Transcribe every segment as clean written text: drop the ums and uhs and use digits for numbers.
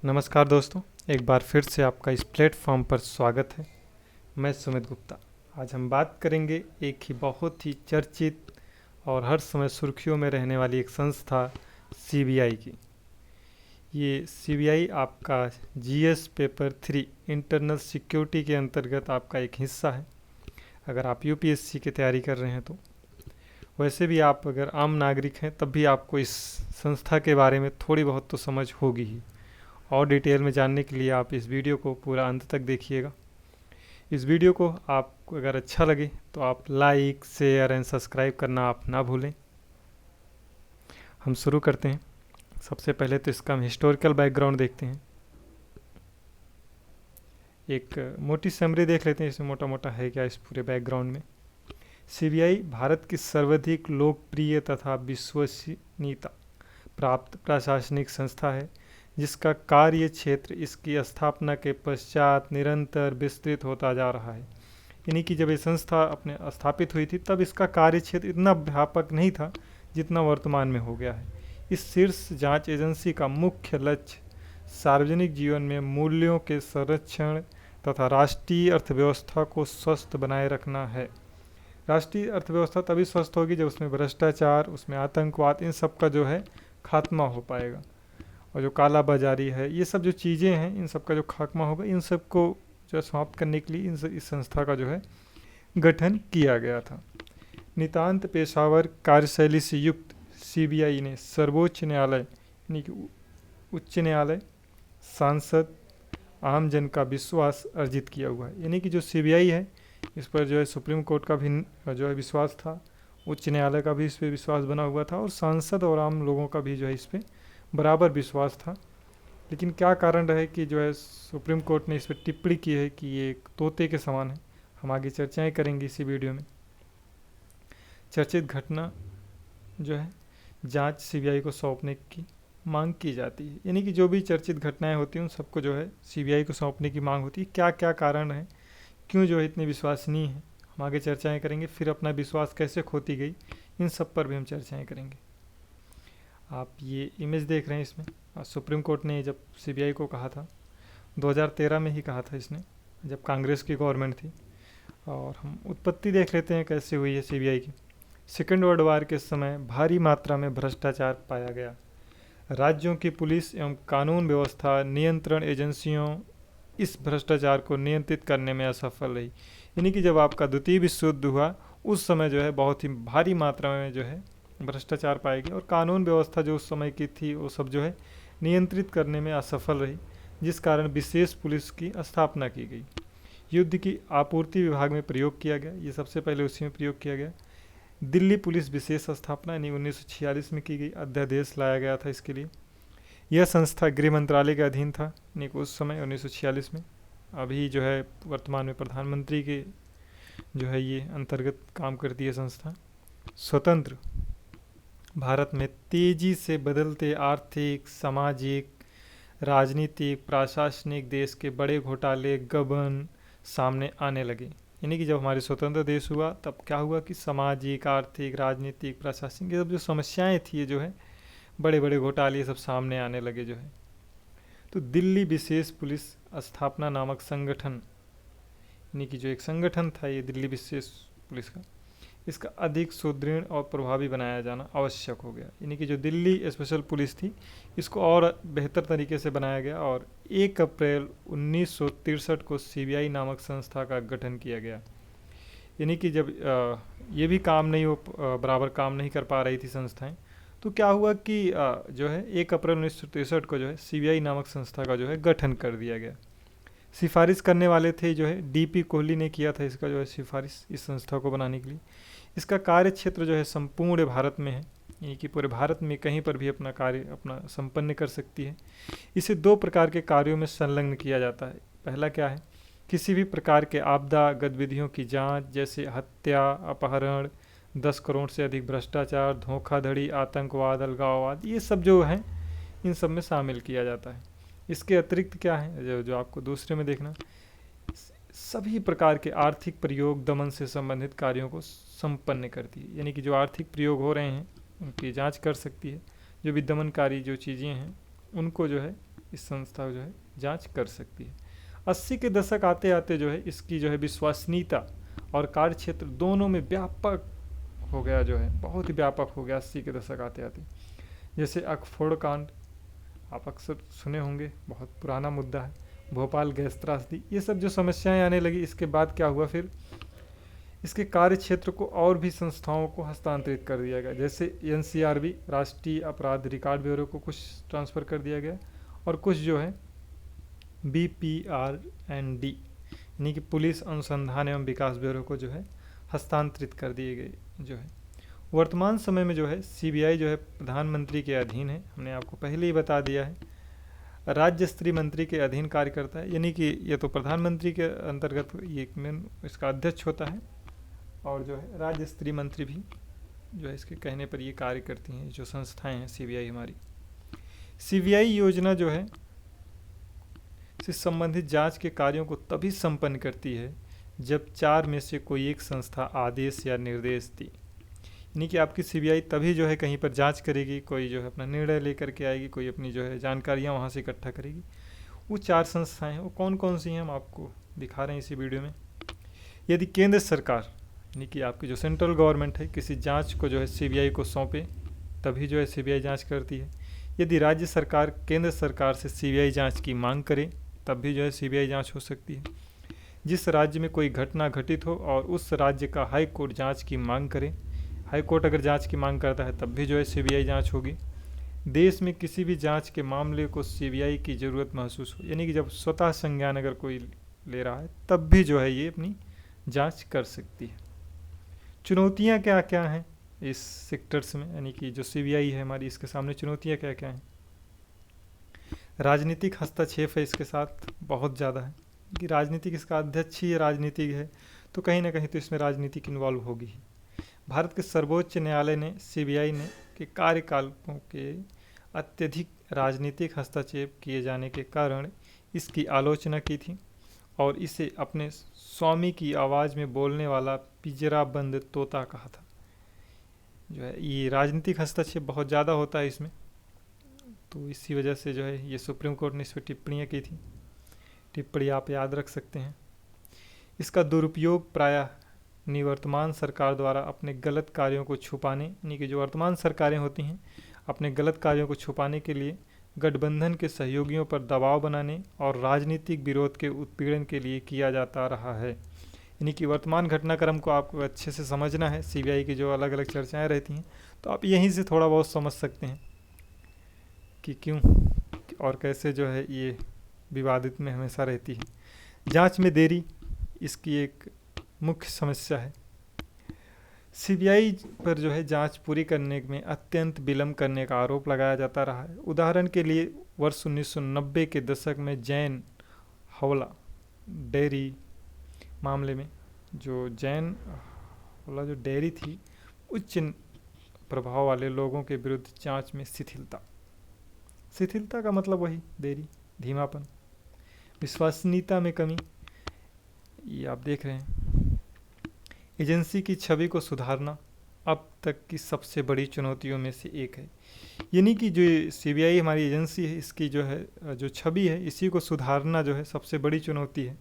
नमस्कार दोस्तों, एक बार फिर से आपका इस प्लेटफॉर्म पर स्वागत है। मैं सुमित गुप्ता। आज हम बात करेंगे एक ही बहुत ही चर्चित और हर समय सुर्खियों में रहने वाली एक संस्था सीबीआई की। ये सीबीआई आपका जीएस पेपर 3 इंटरनल सिक्योरिटी के अंतर्गत आपका एक हिस्सा है। अगर आप यूपीएससी की तैयारी कर रहे हैं तो वैसे भी आप अगर आम नागरिक हैं तब भी आपको इस संस्था के बारे में थोड़ी बहुत तो समझ होगी ही। और डिटेल में जानने के लिए आप इस वीडियो को पूरा अंत तक देखिएगा। इस वीडियो को आपको अगर अच्छा लगे तो आप लाइक, शेयर एंड सब्सक्राइब करना आप ना भूलें। हम शुरू करते हैं। सबसे पहले तो इसका हम हिस्टोरिकल बैकग्राउंड देखते हैं। एक मोटी समरी देख लेते हैं इसमें मोटा मोटा है क्या इस पूरे बैकग्राउंड में। सीबीआई भारत की सर्वाधिक लोकप्रिय तथा विश्वसनीयता प्राप्त प्रशासनिक संस्था है, जिसका कार्य क्षेत्र इसकी स्थापना के पश्चात निरंतर विस्तृत होता जा रहा है। यानी कि जब ये संस्था अपने स्थापित हुई थी तब इसका कार्य क्षेत्र इतना व्यापक नहीं था जितना वर्तमान में हो गया है। इस शीर्ष जांच एजेंसी का मुख्य लक्ष्य सार्वजनिक जीवन में मूल्यों के संरक्षण तथा राष्ट्रीय अर्थव्यवस्था को स्वस्थ बनाए रखना है। राष्ट्रीय अर्थव्यवस्था तभी स्वस्थ होगी जब उसमें भ्रष्टाचार, उसमें आतंकवाद, इन सब का जो है खात्मा हो पाएगा। और जो काला बाजारी है, ये सब जो चीज़ें हैं, इन सब का जो खात्मा होगा, इन सब को जो समाप्त करने के लिए इस संस्था का जो है गठन किया गया था। नितांत पेशावर कार्यशैली से युक्त सीबीआई ने सर्वोच्च न्यायालय यानी कि उच्च न्यायालय, सांसद, आम जन का विश्वास अर्जित किया हुआ है। यानी कि जो सीबीआई है इस पर जो है सुप्रीम कोर्ट का भी जो है विश्वास था, उच्च न्यायालय का भी इस पर विश्वास बना हुआ था और सांसद और आम लोगों का भी जो है इस पर बराबर विश्वास था। लेकिन क्या कारण रहे कि जो है सुप्रीम कोर्ट ने इस पर टिप्पणी की है कि ये एक तोते के समान है। हम आगे चर्चाएं करेंगे इसी वीडियो में। चर्चित घटना जो है जांच सीबीआई को सौंपने की मांग की जाती है। यानी कि जो भी चर्चित घटनाएं होती हैं उन सबको जो है सीबीआई को सौंपने की मांग होती है। क्या क्या कारण है, क्यों जो है इतनी विश्वसनीय है, हम आगे चर्चाएं करेंगे। फिर अपना विश्वास कैसे खोती गई, इन सब पर भी हम चर्चाएं करेंगे। आप ये इमेज देख रहे हैं इसमें सुप्रीम कोर्ट ने जब सीबीआई को कहा था 2013 में ही कहा था इसने, जब कांग्रेस की गवर्नमेंट थी। और हम उत्पत्ति देख लेते हैं कैसे हुई है सीबीआई की। सेकेंड वर्ल्ड वार के समय भारी मात्रा में भ्रष्टाचार पाया गया। राज्यों की पुलिस एवं कानून व्यवस्था नियंत्रण एजेंसियों इस भ्रष्टाचार को नियंत्रित करने में असफल रही। यानी कि जब आपका द्वितीय विश्व युद्ध हुआ उस समय जो है बहुत ही भारी मात्रा में जो है भ्रष्टाचार पाई गई और कानून व्यवस्था जो उस समय की थी वो सब जो है नियंत्रित करने में असफल रही, जिस कारण विशेष पुलिस की स्थापना की गई। युद्ध की आपूर्ति विभाग में प्रयोग किया गया, ये सबसे पहले उसी में प्रयोग किया गया। दिल्ली पुलिस विशेष स्थापना यानी 1946 में की गई, अध्यादेश लाया गया था इसके लिए। यह संस्था गृह मंत्रालय के अधीन था यानी कि उस समय 1946 में। अभी जो है वर्तमान में प्रधानमंत्री के जो है ये अंतर्गत काम करती है संस्था। स्वतंत्र भारत में तेजी से बदलते आर्थिक, सामाजिक, राजनीतिक, प्रशासनिक देश के बड़े घोटाले गबन सामने आने लगे। यानी कि जब हमारे स्वतंत्र देश हुआ तब क्या हुआ कि सामाजिक, आर्थिक, राजनीतिक, प्रशासनिक ये सब जो समस्याएं थी ये जो है बड़े बड़े घोटाले सब सामने आने लगे जो है। तो दिल्ली विशेष पुलिस स्थापना नामक संगठन यानी कि जो एक संगठन था ये दिल्ली विशेष पुलिस का, इसका अधिक सुदृढ़ और प्रभावी बनाया जाना आवश्यक हो गया। यानी कि जो दिल्ली स्पेशल पुलिस थी इसको और बेहतर तरीके से बनाया गया और 1 अप्रैल 1963 को सीबीआई नामक संस्था का गठन किया गया। यानी कि जब ये भी काम नहीं हो बराबर काम नहीं कर पा रही थी संस्थाएं, तो क्या हुआ कि जो है 1 अप्रैल 1963 को जो है सीबीआई नामक संस्था का जो है गठन कर दिया गया। सिफारिश करने वाले थे जो है डीपी कोहली ने किया था इसका जो है सिफारिश इस संस्था को बनाने के लिए। इसका कार्य क्षेत्र जो है संपूर्ण भारत में है, यानी कि पूरे भारत में कहीं पर भी अपना कार्य अपना संपन्न कर सकती है। इसे 2 प्रकार के कार्यों में संलग्न किया जाता है। पहला क्या है, किसी भी प्रकार के आपदा गतिविधियों की जांच, जैसे हत्या, अपहरण, 10 करोड़ से अधिक भ्रष्टाचार, धोखाधड़ी, आतंकवाद, अलगाववाद, ये सब जो है इन सब में शामिल किया जाता है। इसके अतिरिक्त क्या है जो आपको दूसरे में देखना, सभी प्रकार के आर्थिक प्रयोग दमन से संबंधित कार्यों को संपन्न करती है। यानी कि जो आर्थिक प्रयोग हो रहे हैं उनकी जांच कर सकती है, जो भी दमनकारी जो चीज़ें हैं उनको जो है इस संस्था जो है जांच कर सकती है। 80 के दशक आते आते जो है इसकी जो है विश्वसनीयता और कार्य क्षेत्र दोनों में व्यापक हो गया, जो है बहुत ही व्यापक हो गया 80 के दशक आते आते। जैसे ऑक्सफोर्ड कांड आप अक्सर सुने होंगे, बहुत पुराना मुद्दा है, भोपाल गैस त्रासदी, ये सब जो समस्याएं आने लगी, इसके बाद क्या हुआ, फिर इसके कार्य क्षेत्र को और भी संस्थाओं को हस्तांतरित कर दिया गया। जैसे एनसीआरबी राष्ट्रीय अपराध रिकॉर्ड ब्यूरो को कुछ ट्रांसफ़र कर दिया गया और कुछ जो है BPRND यानी कि पुलिस अनुसंधान एवं विकास ब्यूरो को जो है हस्तांतरित कर दिए गए। जो है वर्तमान समय में जो है CBI जो है प्रधानमंत्री के अधीन है, हमने आपको पहले ही बता दिया है, राज्य स्तरीय मंत्री के अधीन कार्य करता है, यानी कि ये तो प्रधानमंत्री के अंतर्गत ये मेन इसका अध्यक्ष होता है और जो है राज्य स्तरीय मंत्री भी जो है इसके कहने पर ये कार्य करती हैं जो संस्थाएं हैं CBI हमारी। CBI योजना जो है से संबंधित जांच के कार्यों को तभी संपन्न करती है जब 4 में से कोई एक संस्था आदेश या निर्देश दी। यानी कि आपकी CBI तभी जो है कहीं पर जांच करेगी, कोई जो है अपना निर्णय लेकर के आएगी, कोई अपनी जो है जानकारियां वहां से इकट्ठा करेगी। वो 4 संस्थाएं हैं, वो कौन कौन सी हैं हम आपको दिखा रहे हैं इसी वीडियो में। यदि केंद्र सरकार यानी कि आपकी जो सेंट्रल गवर्नमेंट है किसी जांच को जो है CBI को सौंपे तभी जो है CBI जांच करती है। यदि राज्य सरकार केंद्र सरकार से CBI जांच की मांग करे तब भी जो है CBI जांच हो सकती है। जिस राज्य में कोई घटना घटित हो और उस राज्य का हाई कोर्ट जांच की मांग करे, हाई कोर्ट अगर जांच की मांग करता है तब भी जो है CBI जांच होगी। देश में किसी भी जांच के मामले को CBI की ज़रूरत महसूस हो, यानी कि जब स्वतः संज्ञान अगर कोई ले रहा है तब भी जो है ये अपनी जांच कर सकती है। चुनौतियां क्या क्या हैं इस सेक्टर्स में, यानी कि जो CBI है हमारी, इसके सामने चुनौतियां क्या क्या हैं। राजनीतिक हस्तक्षेप है इसके साथ बहुत ज़्यादा है कि राजनीतिक, इसका अध्यक्ष ही राजनीतिक है तो कहीं ना कहीं तो इसमें राजनीतिक इन्वॉल्व होगी ही। भारत के सर्वोच्च न्यायालय ने CBI ने के कार्यकलापों के अत्यधिक राजनीतिक हस्तक्षेप किए जाने के कारण इसकी आलोचना की थी और इसे अपने स्वामी की आवाज़ में बोलने वाला पिंजराबंद तोता कहा था। जो है ये राजनीतिक हस्तक्षेप बहुत ज़्यादा होता है इसमें, तो इसी वजह से जो है ये सुप्रीम कोर्ट ने इस पर टिप्पणियाँ की थी। टिप्पणी आप याद रख सकते हैं। इसका दुरुपयोग प्रायः निवर्तमान सरकार द्वारा अपने गलत कार्यों को छुपाने, यानी कि जो वर्तमान सरकारें होती हैं अपने गलत कार्यों को छुपाने के लिए गठबंधन के सहयोगियों पर दबाव बनाने और राजनीतिक विरोध के उत्पीड़न के लिए किया जाता रहा है। यानी कि वर्तमान घटनाक्रम को आपको अच्छे से समझना है, CBI की जो अलग अलग चर्चाएं रहती हैं तो आप यहीं से थोड़ा बहुत समझ सकते हैं कि क्यों और कैसे जो है ये विवादित में हमेशा रहती है। जांच में देरी इसकी एक मुख्य समस्या है। CBI पर जो है जांच पूरी करने में अत्यंत विलंब करने का आरोप लगाया जाता रहा है। उदाहरण के लिए वर्ष 1990 के दशक में जैन हौला डेयरी मामले में, जो जैन हौला जो डेयरी थी, उच्च प्रभाव वाले लोगों के विरुद्ध जांच में शिथिलता का मतलब वही देरी, धीमापन, विश्वसनीयता में कमी, ये आप देख रहे हैं। एजेंसी की छवि को सुधारना अब तक की सबसे बड़ी चुनौतियों में से एक है। यानी कि जो CBI हमारी एजेंसी है इसकी जो है जो छवि है इसी को सुधारना जो है सबसे बड़ी चुनौती है,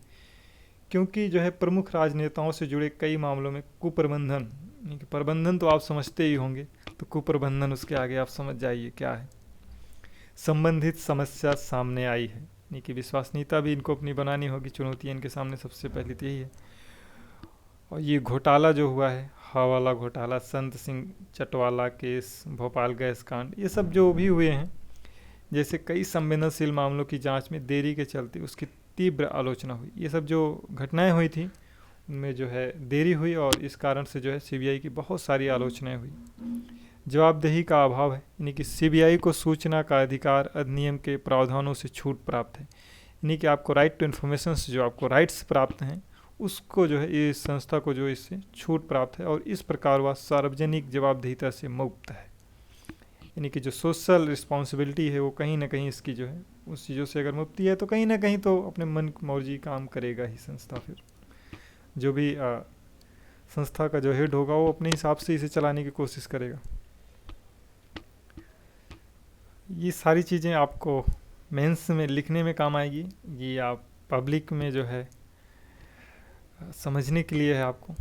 क्योंकि जो है प्रमुख राजनेताओं से जुड़े कई मामलों में कुप्रबंधन, यानी कि प्रबंधन तो आप समझते ही होंगे, तो कुप्रबंधन उसके आगे आप समझ जाइए क्या है, संबंधित समस्या सामने आई है। यानी कि विश्वसनीयता भी इनको अपनी बनानी होगी, चुनौतियाँ इनके सामने सबसे पहली तो यही है। और ये घोटाला जो हुआ है, हवाला घोटाला, संत सिंह चटवाला केस, भोपाल गैस कांड, ये सब जो भी हुए हैं, जैसे कई संवेदनशील मामलों की जांच में देरी के चलते उसकी तीव्र आलोचना हुई। ये सब जो घटनाएं हुई थी उनमें जो है देरी हुई और इस कारण से जो है CBI की बहुत सारी आलोचनाएं हुई। जवाबदेही का अभाव है, यानी कि CBI को सूचना का अधिकार अधिनियम के प्रावधानों से छूट प्राप्त है, यानी कि आपको राइट टू इन्फॉर्मेशन से जो आपको राइट्स प्राप्त हैं उसको जो है इस संस्था को जो इससे छूट प्राप्त है और इस प्रकार वह सार्वजनिक जवाबदेहिता से मुक्त है। यानी कि जो सोशल रिस्पॉन्सिबिलिटी है वो कहीं ना कहीं इसकी जो है उस चीज़ों से अगर मुक्ति है तो कहीं ना कहीं तो अपने मन मर्जी काम करेगा ही संस्था। फिर जो भी संस्था का जो हेड होगा वो अपने हिसाब से इसे चलाने की कोशिश करेगा। ये सारी चीज़ें आपको मेंस में लिखने में काम आएगी, ये आप पब्लिक में जो है समझने के लिए है आपको,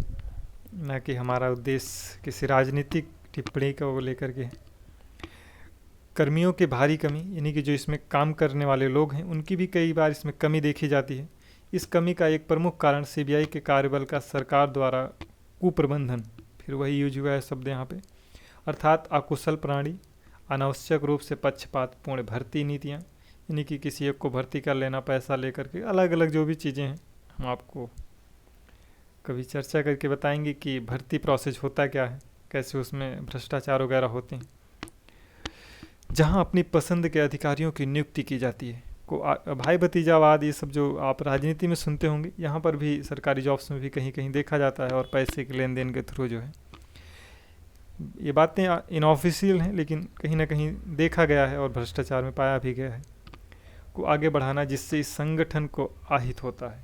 ना कि हमारा उद्देश्य किसी राजनीतिक टिप्पणी को लेकर के। कर्मियों की भारी कमी, यानी कि जो इसमें काम करने वाले लोग हैं उनकी भी कई बार इसमें कमी देखी जाती है। इस कमी का एक प्रमुख कारण सीबीआई के कार्यबल का सरकार द्वारा कुप्रबंधन, फिर वही यूज हुआ है शब्द यहाँ पे, अर्थात अकुशल प्रणाली, अनावश्यक रूप से पक्षपातपूर्ण भर्ती नीतियाँ, यानी कि किसी एक को भर्ती कर लेना पैसा लेकर के, अलग अलग जो भी चीज़ें हैं हम आपको कभी चर्चा करके बताएंगे कि भर्ती प्रोसेस होता क्या है, कैसे उसमें भ्रष्टाचार वगैरह होते हैं। जहां अपनी पसंद के अधिकारियों की नियुक्ति की जाती है, को भाई भतीजावाद ये सब जो आप राजनीति में सुनते होंगे, यहाँ पर भी सरकारी जॉब्स में भी कहीं कहीं देखा जाता है, और पैसे के लेन देन के थ्रू जो है ये बातें इनऑफिशियल हैं, लेकिन कहीं ना कहीं देखा गया है और भ्रष्टाचार में पाया भी गया है, को आगे बढ़ाना जिससे इस संगठन को आहित होता है।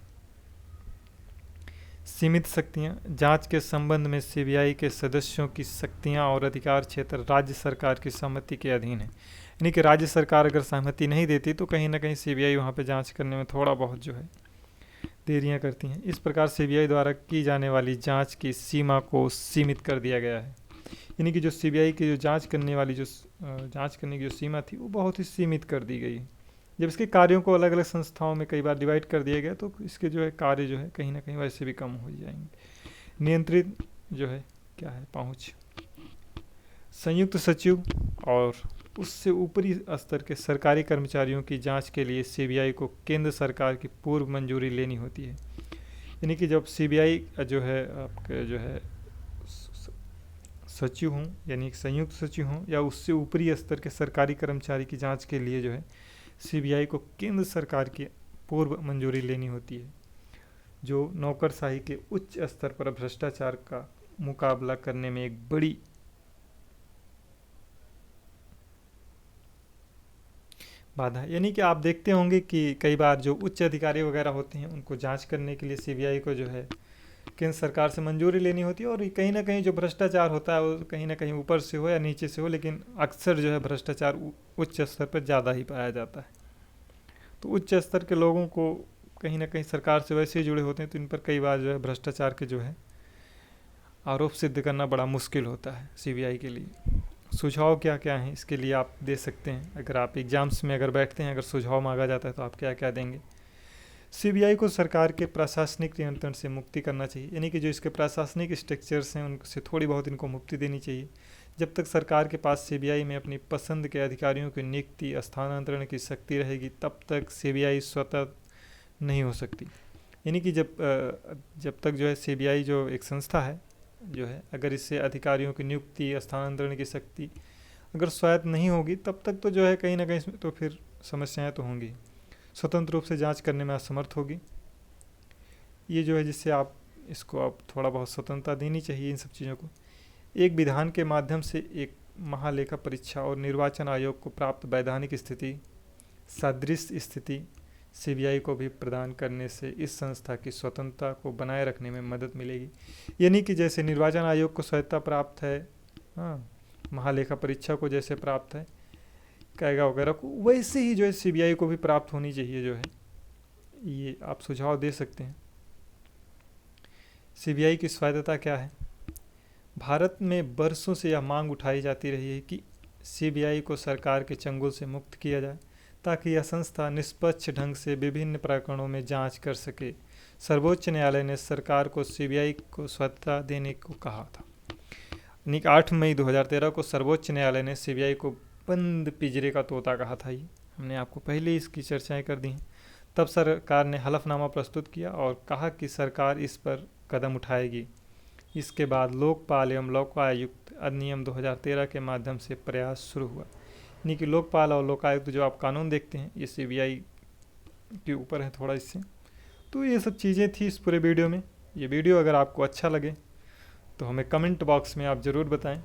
सीमित शक्तियां, जांच के संबंध में सीबीआई के सदस्यों की शक्तियां और अधिकार क्षेत्र राज्य सरकार की सहमति के अधीन है, यानी कि राज्य सरकार अगर सहमति नहीं देती तो कहीं ना कहीं सीबीआई वहां पे जांच करने में थोड़ा बहुत जो है देरियां करती हैं। इस प्रकार सीबीआई द्वारा की जाने वाली जांच की सीमा को सीमित कर दिया गया है, यानी कि जो सीबीआई की जो जांच करने की जो सीमा थी वो बहुत ही सीमित कर दी गई। जब इसके कार्यों को अलग अलग संस्थाओं में कई बार डिवाइड कर दिया गया तो इसके जो है कार्य जो है कहीं ना कहीं वैसे भी कम हो जाएंगे। नियंत्रित जो है क्या है पहुंच, संयुक्त सचिव और उससे ऊपरी स्तर के सरकारी कर्मचारियों की जांच के लिए सीबीआई को केंद्र सरकार की पूर्व मंजूरी लेनी होती है, यानी कि जब सीबीआई जो है आपके जो है सचिव हों, यानी संयुक्त सचिव हों या उससे ऊपरी स्तर के सरकारी कर्मचारी की जांच के लिए जो है सीबीआई को केंद्र सरकार की पूर्व मंजूरी लेनी होती है, जो नौकरशाही के उच्च स्तर पर भ्रष्टाचार का मुकाबला करने में एक बड़ी बाधा है। यानी कि आप देखते होंगे कि कई बार जो उच्च अधिकारी वगैरह होते हैं उनको जांच करने के लिए सीबीआई को जो है केंद्र सरकार से मंजूरी लेनी होती है, और कहीं ना कहीं जो भ्रष्टाचार होता है वो कहीं ना कहीं ऊपर से हो या नीचे से हो, लेकिन अक्सर जो है भ्रष्टाचार उच्च स्तर पर ज़्यादा ही पाया जाता है। तो उच्च स्तर के लोगों को कहीं ना कहीं सरकार से वैसे ही जुड़े होते हैं, तो इन पर कई बार जो है भ्रष्टाचार के जो है आरोप सिद्ध करना बड़ा मुश्किल होता है सीबीआई के लिए। सुझाव क्या क्या हैं इसके लिए आप दे सकते हैं, अगर आप एग्जाम्स में अगर बैठते हैं, अगर सुझाव मांगा जाता है तो आप क्या क्या देंगे। सीबीआई को सरकार के प्रशासनिक नियंत्रण से मुक्ति करना चाहिए, यानी कि जो इसके प्रशासनिक स्ट्रक्चर्स हैं उनसे थोड़ी बहुत इनको मुक्ति देनी चाहिए। जब तक सरकार के पास सीबीआई में अपनी पसंद के अधिकारियों की नियुक्ति स्थानांतरण की शक्ति रहेगी तब तक सीबीआई स्वतः नहीं हो सकती, यानी कि जब तक जो है सीबीआई जो एक संस्था है जो है, अगर इससे अधिकारियों की नियुक्ति स्थानांतरण की शक्ति अगर स्वायत्त नहीं होगी तब तक तो जो है कहीं ना कहीं इसमें तो फिर समस्याएं तो होंगी, स्वतंत्र रूप से जांच करने में असमर्थ होगी। ये जो है जिससे आप इसको आप थोड़ा बहुत स्वतंत्रता देनी चाहिए इन सब चीज़ों को। एक विधान के माध्यम से एक महालेखा परीक्षा और निर्वाचन आयोग को प्राप्त वैधानिक स्थिति सदृश स्थिति सीबीआई को भी प्रदान करने से इस संस्था की स्वतंत्रता को बनाए रखने में मदद मिलेगी, यानी कि जैसे निर्वाचन आयोग को स्वायत्तता प्राप्त है, हाँ, महालेखा परीक्षा को जैसे प्राप्त है, कायगा वगैरह को, वैसे ही जो है सीबीआई को भी प्राप्त होनी चाहिए जो है, ये आप सुझाव दे सकते हैं। सीबीआई की स्वायत्तता क्या है। भारत में बरसों से यह मांग उठाई जाती रही है कि सीबीआई को सरकार के चंगुल से मुक्त किया जाए ताकि यह संस्था निष्पक्ष ढंग से विभिन्न प्रकरणों में जांच कर सके। सर्वोच्च न्यायालय ने सरकार को सीबीआई को स्वायत्तता देने को कहा था, यानी 8 मई 2013 को सर्वोच्च न्यायालय ने सीबीआई को बंद पिंजरे का तोता कहा था। ये हमने आपको पहले इसकी चर्चाएं कर दी हैं। तब सरकार ने हलफनामा प्रस्तुत किया और कहा कि सरकार इस पर कदम उठाएगी। इसके बाद लोकपाल एवं लोकायुक्त अधिनियम 2013 के माध्यम से प्रयास शुरू हुआ, यानी कि लोकपाल और लोकायुक्त जो आप कानून देखते हैं ये सीबीआई के ऊपर है थोड़ा इससे। तो ये सब चीज़ें थी इस पूरे वीडियो में। ये वीडियो अगर आपको अच्छा लगे तो हमें कमेंट बॉक्स में आप ज़रूर बताएं,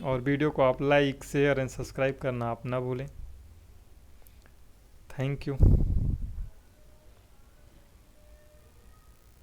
और वीडियो को आप लाइक शेयर एंड सब्सक्राइब करना आप ना भूलें। Thank you.